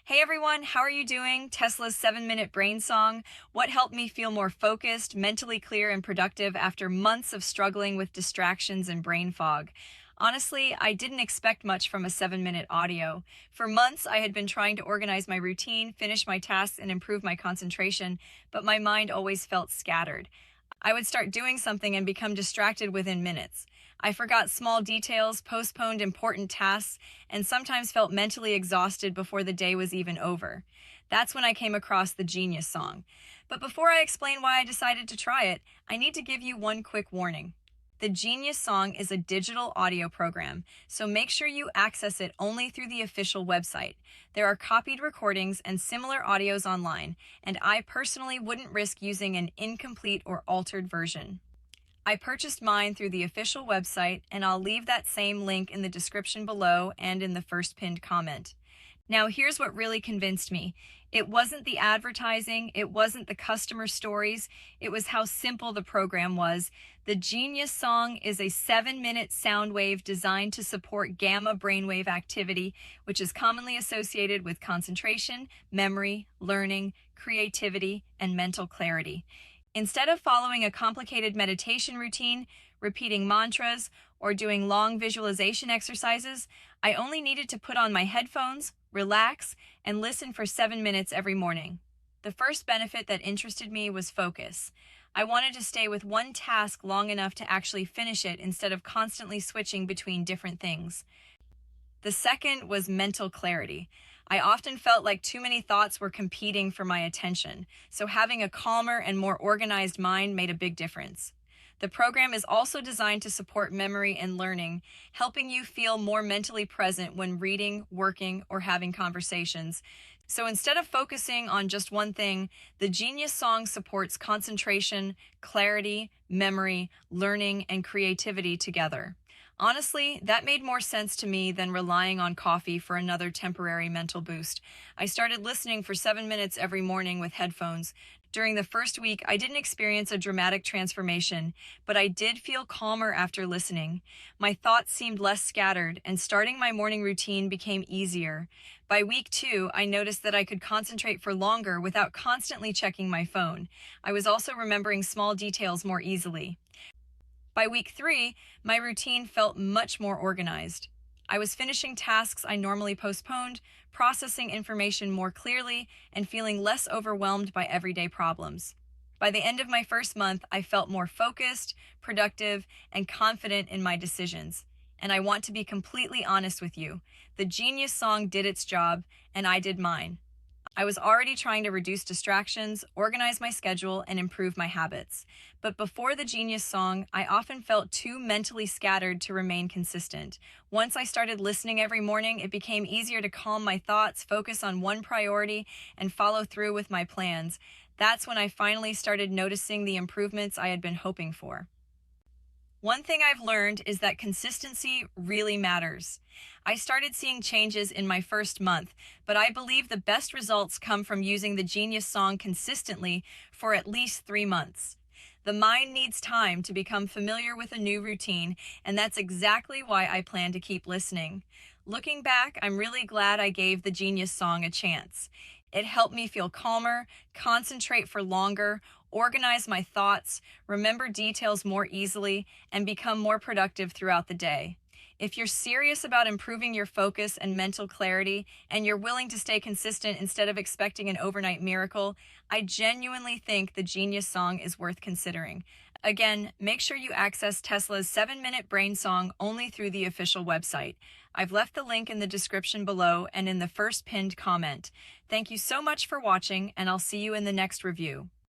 Hey everyone, how are you doing? Tesla's 7-minute brain song. What helped me feel more focused, mentally clear, and productive after months of struggling with distractions and brain fog? Honestly, I didn't expect much from a 7-minute audio. For months, I had been trying to organize my routine, finish my tasks, and improve my concentration, but my mind always felt scattered. I would start doing something and become distracted within minutes. I forgot small details, postponed important tasks, and sometimes felt mentally exhausted before the day was even over. That's when I came across the Genius song. But before I explain why I decided to try it, I need to give you one quick warning. The Genius song is a digital audio program, so make sure you access it only through the official website. There are copied recordings and similar audios online, and I personally wouldn't risk using an incomplete or altered version. I purchased mine through the official website, and I'll leave that same link in the description below and in the first pinned comment. Now, here's what really convinced me. It wasn't the advertising, it wasn't the customer stories, it was how simple the program was. The Genius song is a 7-minute sound wave designed to support gamma brainwave activity, which is commonly associated with concentration, memory, learning, creativity, and mental clarity. Instead of following a complicated meditation routine, repeating mantras, or doing long visualization exercises, I only needed to put on my headphones, relax, and listen for 7 minutes every morning. The first benefit that interested me was focus. I wanted to stay with one task long enough to actually finish it instead of constantly switching between different things. The second was mental clarity. I often felt like too many thoughts were competing for my attention, so having a calmer and more organized mind made a big difference. The program is also designed to support memory and learning, helping you feel more mentally present when reading, working, or having conversations. So instead of focusing on just one thing, the Genius song supports concentration, clarity, memory, learning, and creativity together. Honestly, that made more sense to me than relying on coffee for another temporary mental boost. I started listening for 7 minutes every morning with headphones. During the first week, I didn't experience a dramatic transformation, but I did feel calmer after listening. My thoughts seemed less scattered, and starting my morning routine became easier. By week 2, I noticed that I could concentrate for longer without constantly checking my phone. I was also remembering small details more easily. By week 3, my routine felt much more organized. I was finishing tasks I normally postponed, processing information more clearly, and feeling less overwhelmed by everyday problems. By the end of my first month, I felt more focused, productive, and confident in my decisions. And I want to be completely honest with you. The Genius song did its job, and I did mine. I was already trying to reduce distractions, organize my schedule, and improve my habits. But before the Genius song, I often felt too mentally scattered to remain consistent. Once I started listening every morning, it became easier to calm my thoughts, focus on one priority, and follow through with my plans. That's when I finally started noticing the improvements I had been hoping for. One thing I've learned is that consistency really matters. I started seeing changes in my first month, but I believe the best results come from using the Genius song consistently for at least 3 months. The mind needs time to become familiar with a new routine, and that's exactly why I plan to keep listening. Looking back, I'm really glad I gave the Genius song a chance. It helped me feel calmer, concentrate for longer, organize my thoughts, remember details more easily, and become more productive throughout the day. If you're serious about improving your focus and mental clarity, and you're willing to stay consistent instead of expecting an overnight miracle, I genuinely think the Genius song is worth considering. Again, make sure you access Tesla's 7-minute brain song only through the official website. I've left the link in the description below and in the first pinned comment. Thank you so much for watching, and I'll see you in the next review.